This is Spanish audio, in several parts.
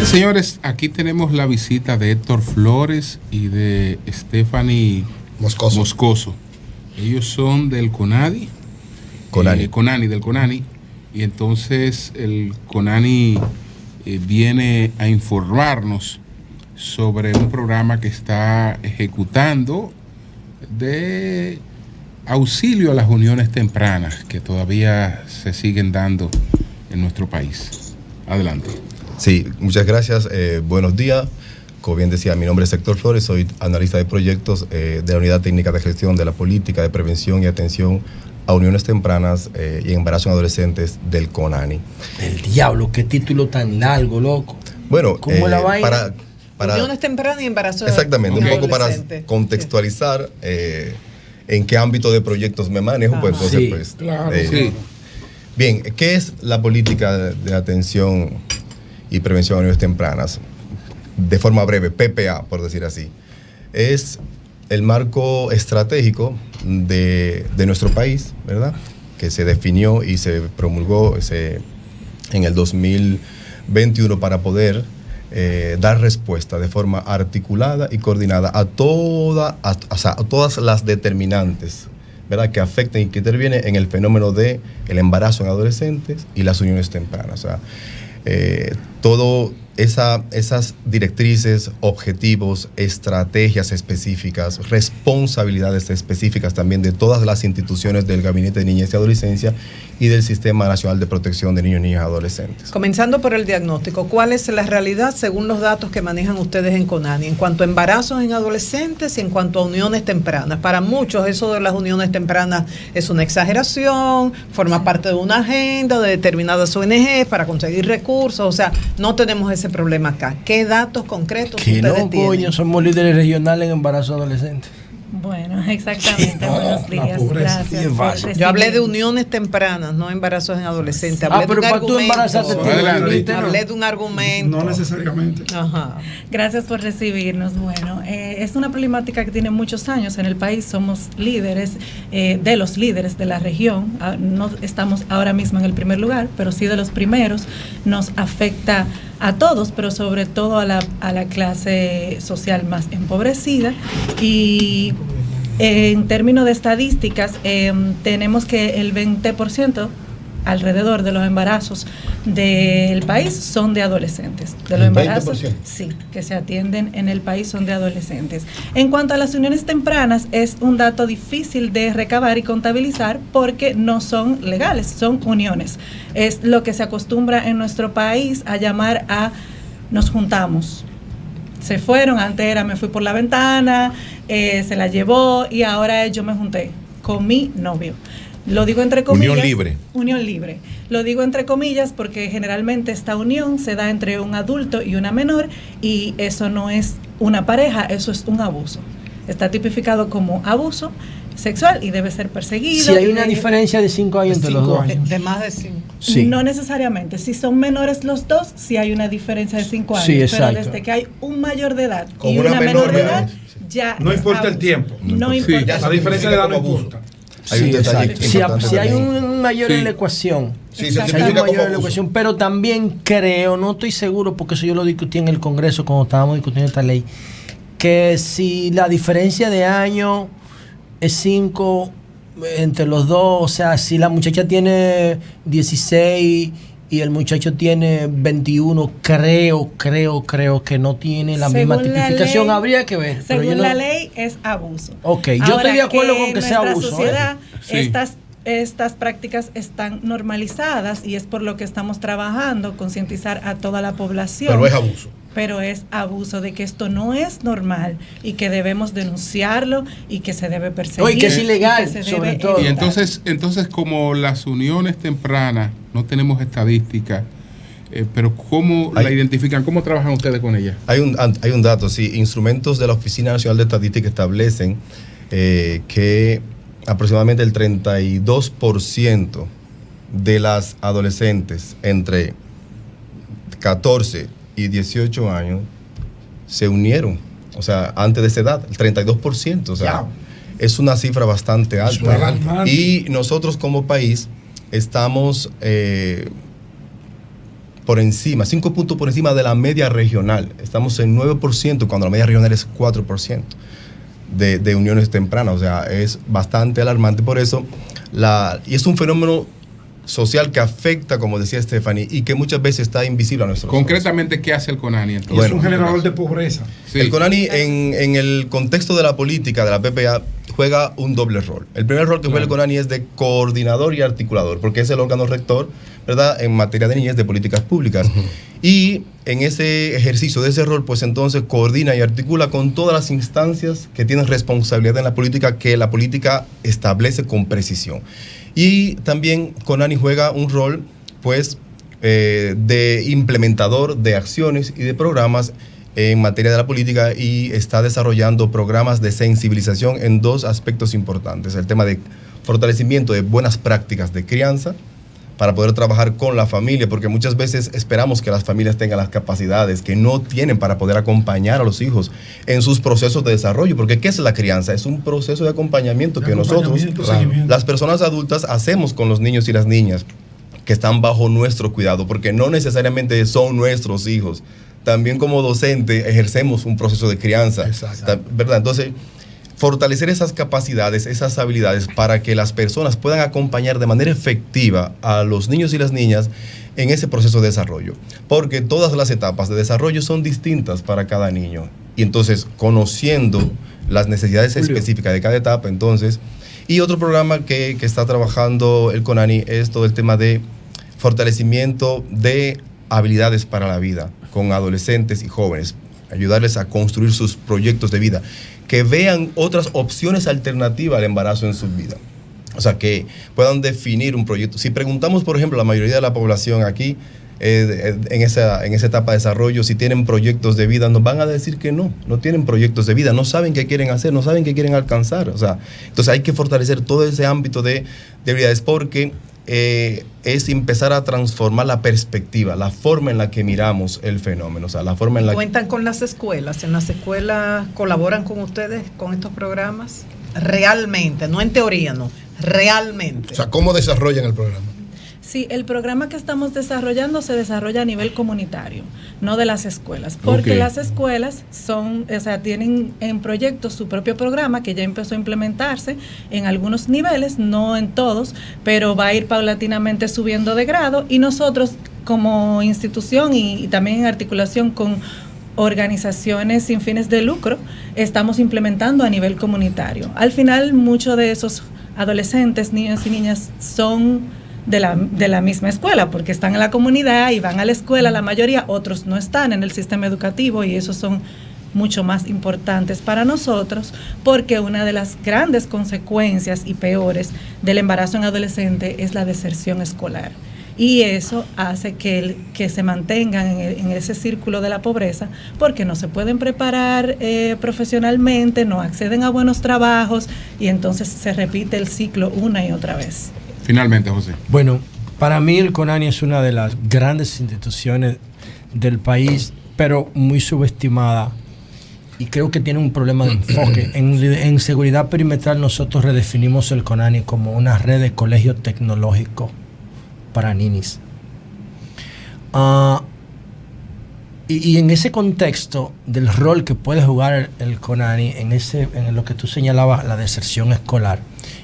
señores, aquí tenemos la visita de Héctor Flores y de Stephanie Moscoso. Ellos son del CONADI. Del CONANI. Y entonces el CONANI viene a informarnos sobre un programa que está ejecutando de auxilio a las uniones tempranas que todavía se siguen dando en nuestro país. Adelante. Sí, muchas gracias. Buenos días. Como bien decía, mi nombre es Héctor Flores, soy analista de proyectos de la Unidad Técnica de Gestión de la Política de Prevención y Atención a Uniones Tempranas y Embarazo en Adolescentes del CONANI. El diablo, qué título tan largo, loco. Bueno, ¿cómo la vaina? para Uniones tempranas y embarazo. Exactamente, un poco para contextualizar en qué ámbito de proyectos me manejo, pues entonces, sí, pues. Claro, sí. Bien, ¿qué es la política de atención y prevención a uniones tempranas? De forma breve, PPA, por decir así. Es el marco estratégico de nuestro país, ¿verdad? Que se definió y se promulgó en el 2021 para poder dar respuesta de forma articulada y coordinada a todas las determinantes, ¿verdad?, que afecten y que intervienen en el fenómeno de el embarazo en adolescentes y las uniones tempranas. O sea, todo esas directrices, objetivos, estrategias específicas, responsabilidades específicas también de todas las instituciones del Gabinete de Niñez y Adolescencia y del Sistema Nacional de Protección de Niños, Niñas y Adolescentes. Comenzando por el diagnóstico, ¿cuál es la realidad según los datos que manejan ustedes en CONANI en cuanto a embarazos en adolescentes y en cuanto a uniones tempranas? Para muchos eso de las uniones tempranas es una exageración, forma parte de una agenda de determinadas ONG para conseguir recursos, o sea, no tenemos ese problema acá. ¿Qué datos concretos que ustedes no, tienen? coño, somos líderes regionales en embarazo adolescente. Bueno, exactamente. Buenos días. Gracias. Yo hablé de uniones tempranas, no embarazos en adolescentes. Hablé pero de un para tú embarazarte hablé de un argumento. No necesariamente. Ajá. Gracias por recibirnos. Bueno, es una problemática que tiene muchos años en el país. Somos líderes, de los líderes de la región. No estamos ahora mismo en el primer lugar, pero sí de los primeros. Nos afecta a todos, pero sobre todo a la clase social más empobrecida. Y en términos de estadísticas, tenemos que el 20% alrededor de los embarazos del país son de adolescentes. De los embarazos, 20%. sí, que se atienden en el país son de adolescentes. En cuanto a las uniones tempranas, es un dato difícil de recabar y contabilizar porque no son legales, son uniones. Es lo que se acostumbra en nuestro país a llamar a nos juntamos. Se fueron, antes era me fui por la ventana, se la llevó y ahora yo me junté con mi novio. Lo digo entre comillas. Unión libre. Unión libre. Lo digo entre comillas porque generalmente esta unión se da entre un adulto y una menor y eso no es una pareja, eso es un abuso. Está tipificado como abuso sexual y debe ser perseguido. Si hay una diferencia de 5 años entre los dos. De más de 5. Sí. No necesariamente. Si son menores los dos, sí hay una diferencia de 5 años. Sí, exacto. Pero desde que hay un mayor de edad Con y una menor de edad, ya no importa abuso. el tiempo. No importa. Ya la diferencia de edad no importa. Hay un detalle importante Si hay también. un mayor en la ecuación, Sí, si hay un mayor en la ecuación, pero también creo, no estoy seguro, porque eso yo lo discutí en el Congreso cuando estábamos discutiendo esta ley, que si la diferencia de año es 5 entre los dos, o sea, si la muchacha tiene 16 y el muchacho tiene 21, creo que no tiene la Según misma tipificación, ley, habría que ver. Según pero yo la no, ley es abuso. Ok, yo Ahora, estoy de acuerdo con que sea en abuso. nuestra sociedad, Sí. estas prácticas están normalizadas y es por lo que estamos trabajando, concientizar a toda la población. Pero es abuso. Pero es abuso, de que esto no es normal y que debemos denunciarlo y que se debe perseguir. No, y que es ilegal, y que se sobre debe todo. Y evitar. entonces como las uniones tempranas no tenemos estadísticas, pero ¿cómo la identifican? ¿Cómo trabajan ustedes con ellas? Hay un dato, sí. Instrumentos de la Oficina Nacional de Estadística establecen que aproximadamente el 32% de las adolescentes entre 14 y 18 años se unieron, o sea, antes de esa edad, el 32%, o sea, es una cifra bastante alta. Y nosotros como país estamos por encima, 5 puntos por encima de la media regional. Estamos en 9% cuando la media regional es 4% de uniones tempranas. O sea, es bastante alarmante. Por eso, y es un fenómeno social que afecta, como decía Stephanie, y que muchas veces está invisible a nuestros ojos. Concretamente, ¿qué hace el CONANI entonces? Bueno, es un generador de pobreza. Sí. El CONANI en el contexto de la política de la PPA juega un doble rol. El primer rol que juega el CONANI es de coordinador y articulador, porque es el órgano rector, ¿verdad?, en materia de niñez, de políticas públicas. Y en ese ejercicio de ese rol, pues entonces coordina y articula con todas las instancias que tienen responsabilidad en la política, que la política establece con precisión. Y también CONANI juega un rol, pues, de implementador de acciones y de programas en materia de la política, y está desarrollando programas de sensibilización en 2 aspectos importantes. El tema de fortalecimiento de buenas prácticas de crianza para poder trabajar con la familia, porque muchas veces esperamos que las familias tengan las capacidades que no tienen para poder acompañar a los hijos en sus procesos de desarrollo, porque ¿qué es la crianza? Es un proceso de acompañamiento que nosotros, las personas adultas, hacemos con los niños y las niñas que están bajo nuestro cuidado, porque no necesariamente son nuestros hijos. También como docente ejercemos un proceso de crianza, ¿verdad? Entonces, fortalecer esas capacidades, esas habilidades para que las personas puedan acompañar de manera efectiva a los niños y las niñas en ese proceso de desarrollo. Porque todas las etapas de desarrollo son distintas para cada niño. Y entonces, conociendo las necesidades específicas de cada etapa, entonces... Y otro programa que está trabajando el CONANI es todo el tema de fortalecimiento de habilidades para la vida con adolescentes y jóvenes. Ayudarles a construir sus proyectos de vida, que vean otras opciones alternativas al embarazo en su vida. O sea, que puedan definir un proyecto. Si preguntamos, por ejemplo, a la mayoría de la población aquí, en esa etapa de desarrollo, si tienen proyectos de vida, nos van a decir que no tienen proyectos de vida, no saben qué quieren hacer, no saben qué quieren alcanzar. O sea, entonces hay que fortalecer todo ese ámbito de habilidades, porque es empezar a transformar la perspectiva, la forma en la que miramos el fenómeno, o sea, la forma en la ¿Cuentan con las escuelas? ¿En las escuelas colaboran con ustedes con estos programas? Realmente, no en teoría, no, realmente. O sea, ¿cómo desarrollan el programa? Sí, el programa que estamos desarrollando se desarrolla a nivel comunitario, no de las escuelas, porque las escuelas tienen en proyecto su propio programa que ya empezó a implementarse en algunos niveles, no en todos, pero va a ir paulatinamente subiendo de grado, y nosotros como institución y también en articulación con organizaciones sin fines de lucro, estamos implementando a nivel comunitario. Al final, muchos de esos adolescentes, niños y niñas son de la misma escuela, porque están en la comunidad y van a la escuela, la mayoría, otros no están en el sistema educativo, y esos son mucho más importantes para nosotros, porque una de las grandes consecuencias y peores del embarazo en adolescente es la deserción escolar. Y eso hace que se mantengan en ese círculo de la pobreza, porque no se pueden preparar profesionalmente, no acceden a buenos trabajos, y entonces se repite el ciclo una y otra vez. Finalmente, José. Bueno, para mí el CONANI es una de las grandes instituciones del país, pero muy subestimada, y creo que tiene un problema de enfoque. En seguridad perimetral nosotros redefinimos el CONANI como una red de colegios tecnológicos para ninis. Y en ese contexto del rol que puede jugar el CONANI, en lo que tú señalabas, la deserción escolar,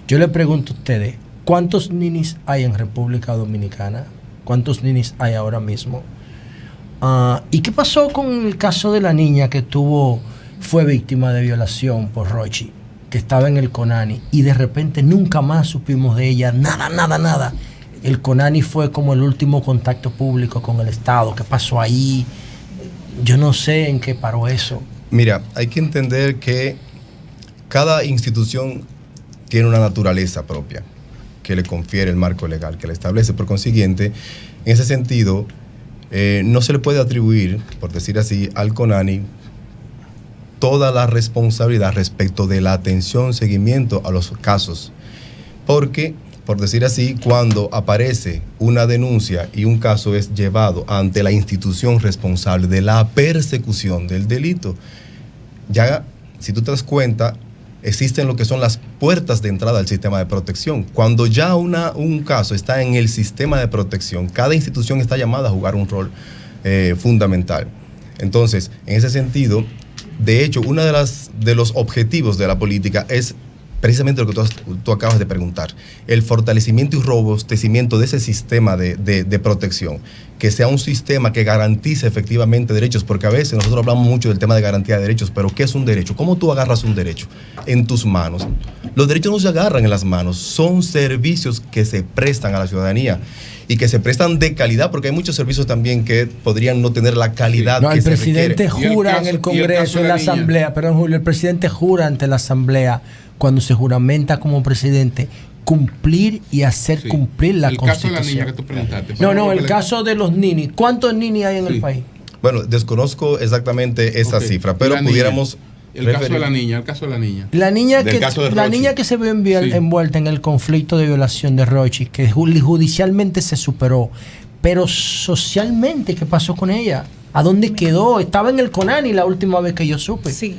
yo le pregunto a ustedes, ¿cuántos ninis hay en República Dominicana? ¿Cuántos ninis hay ahora mismo? ¿Y qué pasó con el caso de la niña que fue víctima de violación por Rochi, que estaba en el CONANI, y de repente nunca más supimos de ella? Nada. El CONANI fue como el último contacto público con el Estado. ¿Qué pasó ahí? Yo no sé en qué paró eso. Mira, hay que entender que cada institución tiene una naturaleza propia que le confiere el marco legal, que le establece. Por consiguiente, en ese sentido, no se le puede atribuir, por decir así, al CONANI toda la responsabilidad respecto de la atención, seguimiento a los casos. Porque, por decir así, cuando aparece una denuncia y un caso es llevado ante la institución responsable de la persecución del delito, ya, si tú te das cuenta, existen lo que son las puertas de entrada al sistema de protección. Cuando ya un caso está en el sistema de protección, cada institución está llamada a jugar un rol fundamental. Entonces, en ese sentido, de hecho, uno de los objetivos de la política es precisamente lo que tú acabas de preguntar, el fortalecimiento y robustecimiento de ese sistema de protección, que sea un sistema que garantice efectivamente derechos, porque a veces nosotros hablamos mucho del tema de garantía de derechos, pero ¿qué es un derecho? ¿Cómo tú agarras un derecho en tus manos? Los derechos no se agarran en las manos, son servicios que se prestan a la ciudadanía y que se prestan de calidad, porque hay muchos servicios también que podrían no tener la calidad que se requiere. El presidente jura en el Congreso, en la Asamblea, perdón Julio, el presidente jura ante la Asamblea, cuando se juramenta como presidente, cumplir y hacer cumplir la Constitución. El caso de la niña que tú preguntaste. El caso de los ninis. ¿Cuántos ninis hay en el país? Bueno, desconozco exactamente esa cifra, pero pudiéramos... El caso de la niña. La niña que se vio envuelta en el conflicto de violación de Rochi, que judicialmente se superó, pero socialmente, ¿qué pasó con ella? ¿A dónde quedó? Estaba en el CONANI la última vez que yo supe. Sí,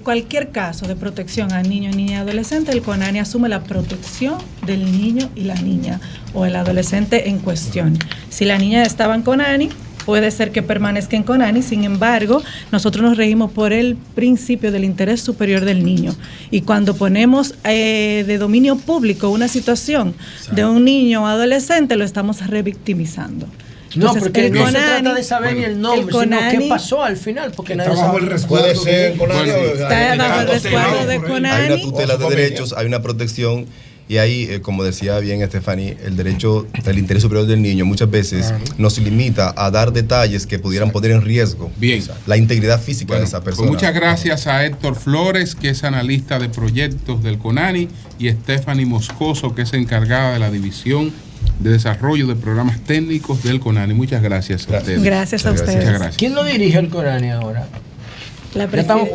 cualquier caso de protección a niño, niña y adolescente, el CONANI asume la protección del niño y la niña o el adolescente en cuestión. Si la niña estaba en CONANI, puede ser que permanezca en CONANI, sin embargo, nosotros nos regimos por el principio del interés superior del niño. Y cuando ponemos de dominio público una situación de un niño o adolescente, lo estamos revictimizando. Entonces, porque no se trata de saber ni el nombre, sino qué pasó al final, porque nadie sabe. Puede ser CONANI está bajo el resguardo de CONANI. Hay una tutela de derechos, hay una protección. Y ahí, como decía bien Stephanie, el derecho del interés superior del niño muchas veces nos limita a dar detalles que pudieran poner en riesgo la integridad física de esa persona. Pues muchas gracias a Héctor Flores, que es analista de proyectos del CONANI, y Stephanie Moscoso, que es encargada de la división de desarrollo de programas técnicos del CONANI. Muchas gracias a ustedes. Gracias a ustedes. Muchas gracias. ¿Quién lo dirige el CONANI ahora? La presidenta.